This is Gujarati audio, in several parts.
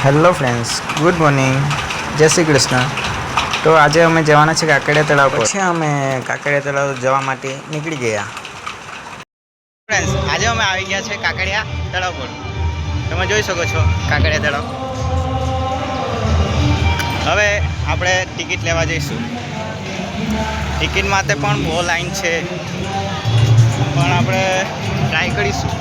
હેલો ફ્રેન્ડ્સ, ગુડ મોર્નિંગ, જય શ્રી કૃષ્ણ. તો આજે અમે જવાના છે કાંકરિયા તળાવ પર. પછી અમે કાંકરિયા તળાવ જવા માટે નીકળી ગયા. ફ્રેન્ડ્સ, આજે અમે આવી ગયા છે કાંકરિયા તળાવ પર. તમે જોઈ શકો છો કાંકરિયા તળાવ. હવે આપણે ટિકિટ લેવા જઈશું. ટિકિટ માટે પણ બહુ લાઈન છે, પણ આપણે ટ્રાય કરીશું.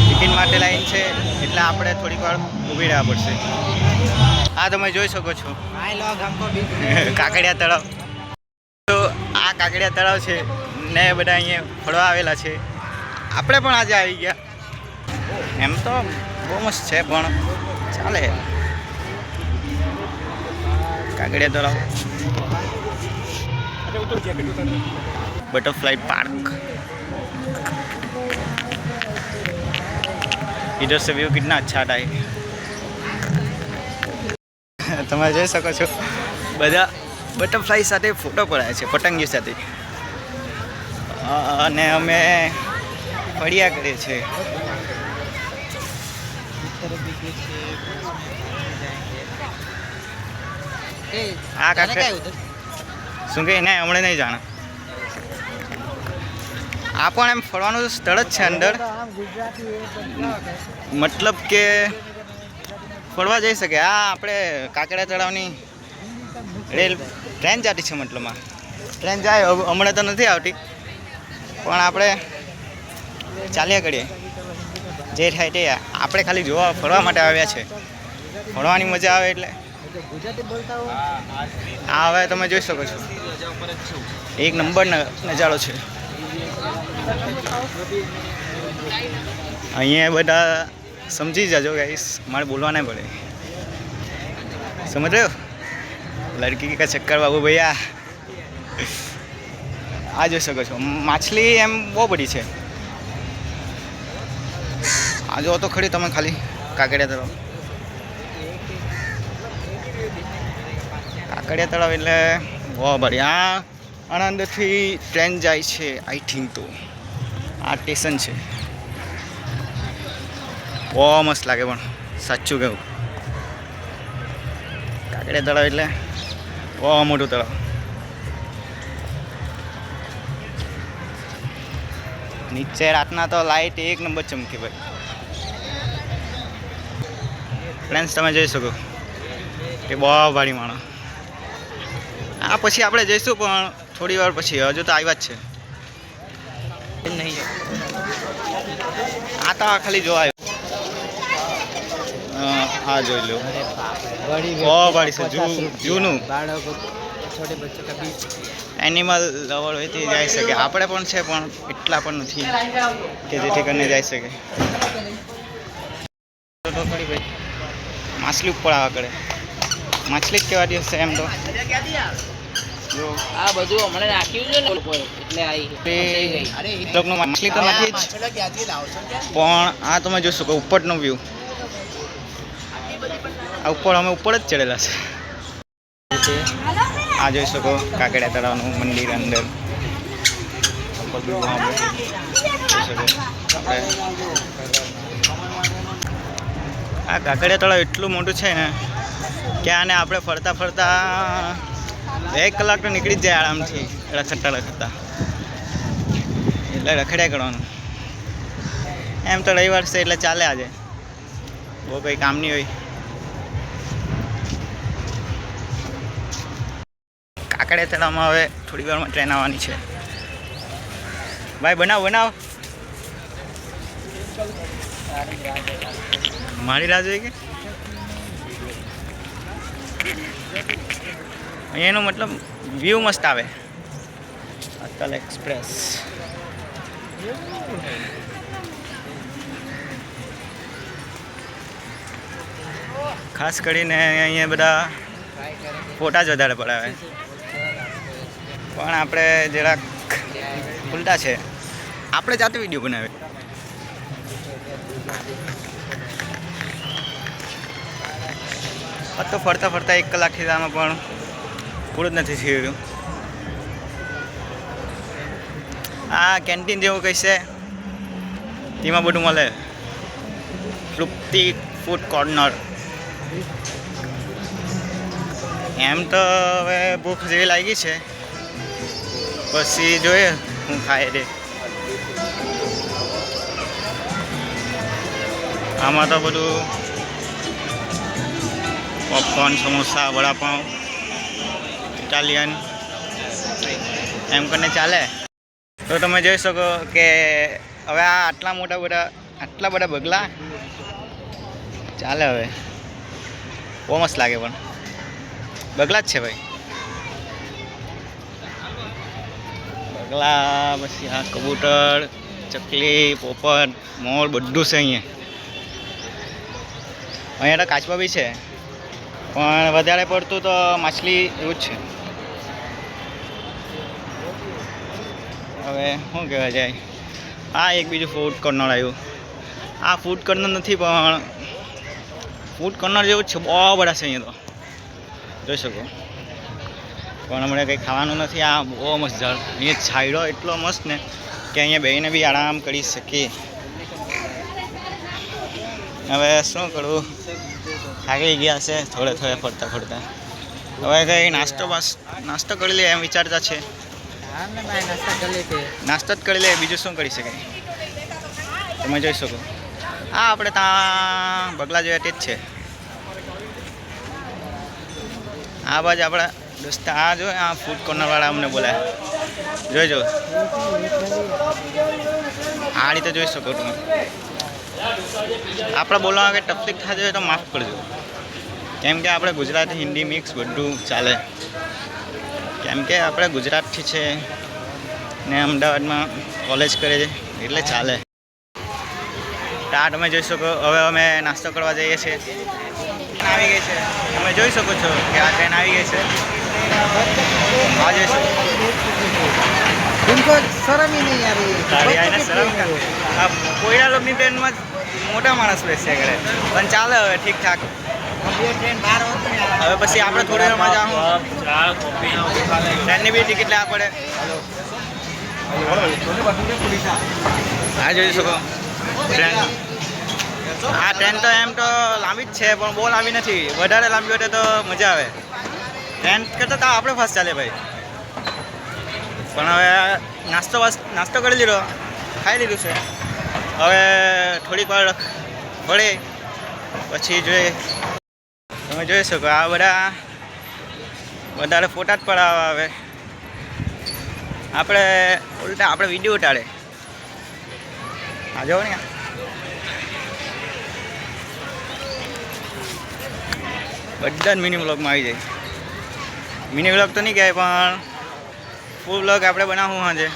ટિકિટ માટે લાઈન છે એટલે આપણે થોડીક વાર ઊભી રહેવા પડશે. આ તમે જોઈ શકો છો કાંકરિયા તળાવ. તો આ કાંકરિયા તળાવ છે ને બધા અહીંયા ફરવા આવેલા છે. આપણે પણ આજે આવી ગયા. એમ તો બહુ મસ્ત છે, પણ ચાલે. કાંકરિયા તળાવ, बटरफ्लाई पार्क. इधर से व्यू कितना अच्छा आता है. તમે જોઈ શકો છો બધા બટરફ્લાય સાથે ફોટો પડાય છે, પતંગી સાથે. અને અમે ફર્યા કરીએ છીએ. આ કાંકરિયા શું કે નહીં, હમણાં નહીં જાણે. આ પણ એમ ફરવાનું સ્થળ જ છે અંદર, મતલબ કે ફરવા જઈ શકે. આ આપણે કાંકરિયા તળાવની ટ્રેન જતી છે. મતલબમાં ટ્રેન જાય, હમણાં તો નથી આવતી, પણ આપણે ચાલ્યા કરીએ. જે થાય તે. આપણે ખાલી જોવા ફરવા માટે આવ્યા છે. ફરવાની મજા આવે એટલે. હા, હવે તમે જોઈ શકો છો એક નંબર નજારો છે. અહીંયા બધા સમજી જાજો ગાઈસ, મારે બોલવા નહીં પડે. સમજ રહ્યો? લડકી કા ચક્કર બાબુ ભૈયા. આ જોઈ શકો છો માછલી એમ બહુ બધી છે. આ જો તો ખરી તમે ખાલી કાંકરિયા તળાવ. કાંકરિયા તળાવ એટલે બહુ બધી. આ આણંદથી ટ્રેન જાય છે આઈ થિંક. તો આ સ્ટેશન છે. બહુ મસ્ત લાગે, પણ સાચું કહું કાંકરિયા તળાવ એટલે બહુ મોટું તળાવ. નીચે રાતના તો લાઇટ એક નંબર ચમકે ભાઈ. ફ્રેન્ડ્સ, તમે જોઈ શકો કે બહુ ભારી માણસ. આ પછી આપણે જઈશું, પણ થોડી વાર પછી. હજુ તો આવ્યા જ છે નહીં. આ તો ખાલી જોવા આવ્યું. હા, જોઈ લો. બહુ ભારી છે, જૂનું. એનિમલ લવર હોય તે જઈ શકે. આપણે પણ છે, પણ એટલા પણ નથી કે જેથી કરીને જઈ શકે. માછલી ઉપર આવવા કરે. માછલી જ કહેવાતી હશે એમ તો. આ બધું હમણાં નાખ્યું છે ને એટલે માછલી તો નથી જ, પણ આ તમે જોઈ શકો ઉપરનો વ્યૂ. આ ઉપર અમે ઉપર જ ચડેલા છે. આ જોઈ શકો કાંકરિયા તળાવનું મંદિર અંદર. આ કાંકરિયા તળાવ એટલું મોટું છે ને કે આને આપણે ફરતા ફરતા 1 કલાક તો નીકળી જ જાય આરામથી, રખડતા રખડતા. એટલે રખડ્યા કરવાનું. એમ તો રવિવાર છે એટલે ચાલે. આજે બહુ કંઈ કામ નહીં હોય. કાંકરિયા તળાવમાં હવે થોડી વારમાં ટ્રેન આવવાની છે. ભાઈ બનાવ બનાવ. મારી રાહ જોઈએ કે અહીંયાનો મતલબ વ્યૂ મસ્ત આવે. અતલ એક્સપ્રેસ. ખાસ કરીને અહીંયા બધા ફોટા જ વધારે પડાવે, પણ આપણે જરાક ઉલટા છે. આપણે જાતે વિડીયો બનાવે. તો ફરતા ફરતા 1 કલાકથી આમાં પણ પૂરું જ નથી થયું. આ કેન્ટીન જેવું કંઈ છે તેમાં બધું મળે. તૃપ્તિ ફૂડ કોર્નર. એમ તો હવે ભૂખ જેવી લાગી છે, પછી જોઈએ હું ખાય રે. આમાં તો બધું પોપકોર્ન, સમોસા, વડાપાઉં, ઇટાલિયન એમ કરીને ચાલે. તો તમે જોઈ શકો કે હવે આ આટલા બધા બગલા ચાલે. હવે બહુ મસ્ત લાગે, પણ બગલા જ છે ભાઈ. બગલા, પછી આ કબૂતર, ચકલી, પોપટ, મોર બધું છે અહીંયા. અહીંયા તો કાચબા બી છે, પણ વધારે પડતું તો માછલી એવું જ છે. હવે શું કહેવા જાય, આ એક બીજું ફૂડ કોર્નર આવ્યું. આ ફૂડ કોર્નર નથી, પણ ફૂડ કોર્નર જેવું જ છે. બહુ બધા છે અહીંયા તો જોઈ શકો. પણ હમણાં કંઈ ખાવાનું નથી. આ બહુ મસ્ત ઝાડ, અહીંયા છાંયડો એટલો મસ્ત ને કે અહીંયા બેહીને બી આરામ કરી શકીએ. હવે શું કરું, થાકી ગયા છે થોડે ફરતા. હવે કંઈ નાસ્તો કરી લે એમ વિચારતા છે. નાસ્તો જ કરી લે, બીજું શું કરી શકાય. તમે જોઈ શકો. હા, આપણે ત્યાં બગલા જોઈએ તે જ છે. આ બાજુ આપણા દોસ્તા આ જો, આ ફૂડ કોર્નરવાળા અમને બોલાય. જોઈજો આ રીતે જોઈ શકો તમે. આપણે બોલવા કે તકલીફ થતી હોય તો માફ કરજો, કેમ કે આપણે ગુજરાતી હિન્દી મિક્સ બધું ચાલે. કેમ કે આપણે ગુજરાતથી છે ને અમદાવાદમાં કોલેજ કરે છે એટલે ચાલે. આ તમે જોઈ શકો. હવે અમે નાસ્તો કરવા જઈએ છીએ. આવી ગઈ છે, તમે જોઈ શકો છો કે આ ટ્રેન આવી ગઈ છે. આ જોઈ શકો. કોઈના લોકોની ટ્રેનમાં મોટા માણસ બેસે કરે, પણ ચાલે હવે ઠીકઠાક. હવે પછી આપણે થોડી વારમાં જાઉં. ટ્રેનની બી ટિકિટ લેવા પડે. આ જોઈ શકો ટ્રેન. આ ટ્રેન તો એમ તો લાંબી જ છે, પણ બહુ લાંબી નથી. વધારે લાંબી હોય તો મજા આવે. ટ્રેન કરતાં તો આપણે ફાસ્ટ ચાલે ભાઈ. પણ હવે નાસ્તો કરી લીધો, ખાઈ લીધું છે. હવે થોડીક વાર પડે પછી જોઈએ. તમે જોઈ શકો આ વધારે ફોટા જ પડાવવા આવે. આપણે વિડીયો ઉતારે. આ જોવો ને, બધા જ મિની વ્લોગમાં આવી જાય. મિની વ્લોગ તો નહીં કહેવાય, પણ ફૂલ વ્લોગ આપણે બનાવવું સાંજે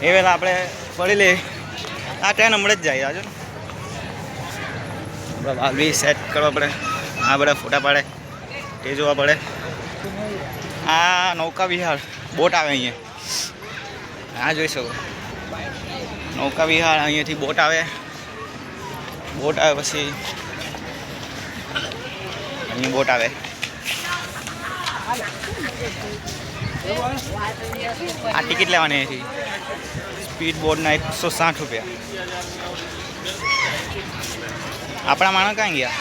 એ વહેલા આપણે પડી લઈએ. આ ટ્રેન હમણાં જ જાય. આજુ આપણે બાલ બી સેટ કરવા પડે. આ બધા ફોટા પાડે તે જોવા પડે. આ નૌકા વિહાર બોટ આવે અહીંયા. આ જોઈ શકો નૌકા વિહાર. અહીંયાથી બોટ આવે પછી અહીંયા બોટ આવે. આ ટિકિટ લેવાની અહીંથી. સ્પીડ બોટના 160 રૂપિયા. આપણા માણસ ક્યાં ગયા?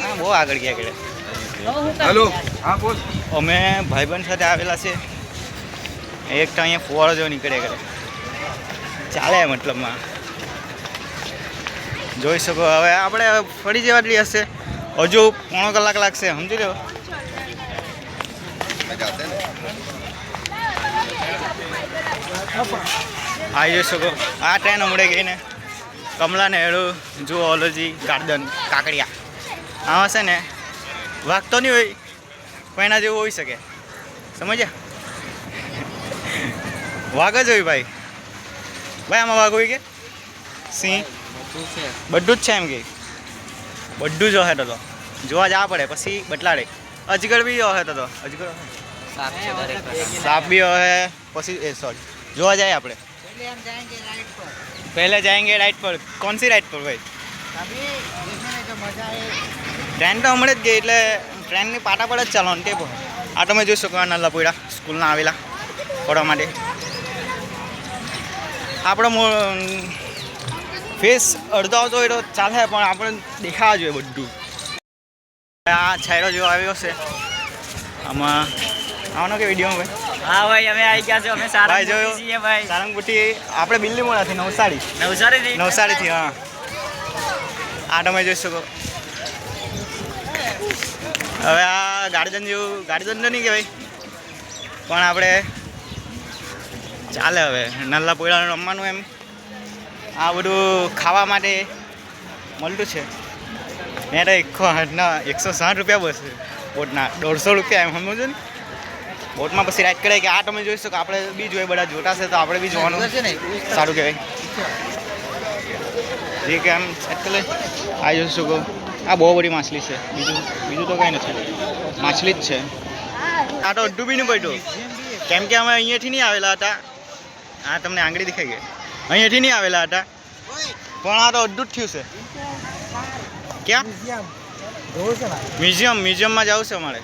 હા, બહુ આગળ ગયા આગળ. હેલો, હા બોલ. અમે ભાઈબંધ સાથે આવેલા છે. એક તો અહીંયા ફુવારો જેવો નીકળે કરે ચાલે. મતલબમાં જોઈ શકો. હવે આપણે ફરી જવાની હશે, હજુ પોણો કલાક લાગશે, સમજી લો. આવી જોઈ શકો. આ ટ્રેન હમણાં ગઈ ને કમલા નેહરુ ઝૂઓલોજી ગાર્ડન કાંકરિયા. આમાં છે ને વાઘ તો નહીં હોય, પણ એના જેવું હોઈ શકે. સમજ્યા? વાઘ જ હોય ભાઈ. આમાં વાઘ હોય કે સિંહ બધું જ છે. એમ કે બધું જ હોય તો જોવા જવા પડે. પછી બટલાડે અજગર બી હોય તો અજગર સાપ બી હોય. પછી સોરી જોવા જાય આપણે. पहले जाएंगे राइट पर. कौन सी राइट पर भाई? ट्रेन तो हमें જ ગઈ એટલે ટ્રેનની પાટા પર જ ચાલવાનું તે પર. આ તમે જોઈ શકો નાના પોયડા સ્કૂલના આવેલા ફરવા માટે. આપણો ફેસ અડધો આવતો હોય તો ચાલે પણ આપણે દેખાવા જોઈએ બધું. આ છાયડો જેવો આવ્યો છે આમાં આવવાનો કે વિડીયોમાં ભાઈ? હા ભાઈ અમે આવી ગયા છો. અમે ભાઈ જોયો સારંગપુરથી છીએ ભાઈ. સારંગપુરથી આપણે બિલ્લીમોરાથી નવસારીથી નવસારીથી હા. આ તમે જોઈ શકો. હવે આ ગાર્ડન તો નહીં કહેવાય પણ આપણે ચાલે હવે નાના પોયડાનું રમવાનું એમ આ બધું ખાવા માટે મળતું છે. મેં તો 160 રૂપિયા બસ બોટના 150 રૂપિયા એમ સમજો ને. બોટમાં પછી રાઈડ કરાય કે આ તમે જોઈ શકો. આપણે બી જોઈએ બધા જોતા છે તો આપણે બી જોવાનું સારું કહેવાય. જે કે આમ સેટ કરી આ જોઈ શકો. આ બહુ બધી માછલી છે. બીજું તો કંઈ નથી, માછલી જ છે. આ તો અડધું બી નહીં પડ્યું કેમ કે અમે અહીંયાથી નહીં આવેલા હતા. આ તમને આંગળી દેખાઈ ગઈ. અહીંયાથી નહીં આવેલા હતા પણ આ તો અડધું જ થયું છે. ક્યાં મ્યુઝિયમમાં જવું છે અમારે.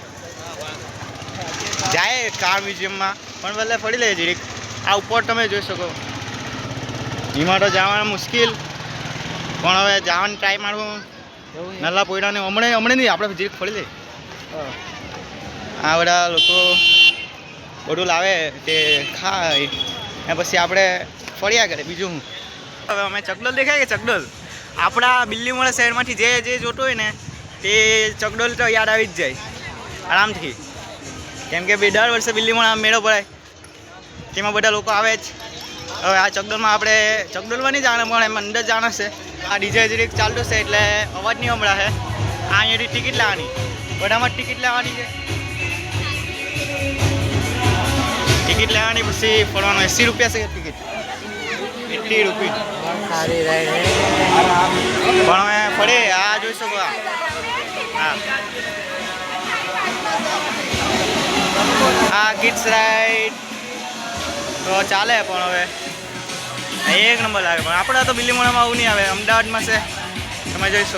જાય કાર મ્યુઝિયમમાં પણ પહેલાં ફરી લે જીરીક. આ ઉપર તમે જોઈ શકો. એમાં તો જવાનું મુશ્કેલ પણ હવે જવાનું ટ્રાય મારવું. નાના પોયડાને હમણાં નહીં આપણે જીરીક ફરી લે. આ બધા લોકો બધું લાવે તે ખાય ને પછી આપણે ફર્યા કરે. બીજું હું હવે અમે ચકડોલ દેખાય કે ચકડોલ આપણા બિલ્લીમોરા શહેરમાંથી જે જોતું હોય ને તે ચકડોલ તો યાદ આવી જ જાય આરામથી. કેમ કે દર વર્ષે બિલ્લીમોરા મેળો ભરાય તેમાં બધા લોકો આવે જ. હવે આ ચકડોલમાં આપણે ચકડોલમાં નહીં જાણે પણ એમ અંદર જાણે છે. આ ડીજે જીરીક ચાલતું છે એટલે અવાજ નહીં સંભળાશે. આ અહીંયાથી ટિકિટ લેવાની, બધામાં ટિકિટ લેવાની છે. ટિકિટ લેવાની પછી ફરવાનું. 80 રૂપિયા છે ટિકિટ, 80 રૂપિયા. પણ અમે ફરે આ જોઈ શકો. હા આ કિડ્સ રાઈડ તો ચાલે પણ હવે એક નંબર લાગે. પણ આપણે તો બિલ્લીમોરામાં આવું નહીં આવે. અમદાવાદમાં છે તમે જોઈ શકો.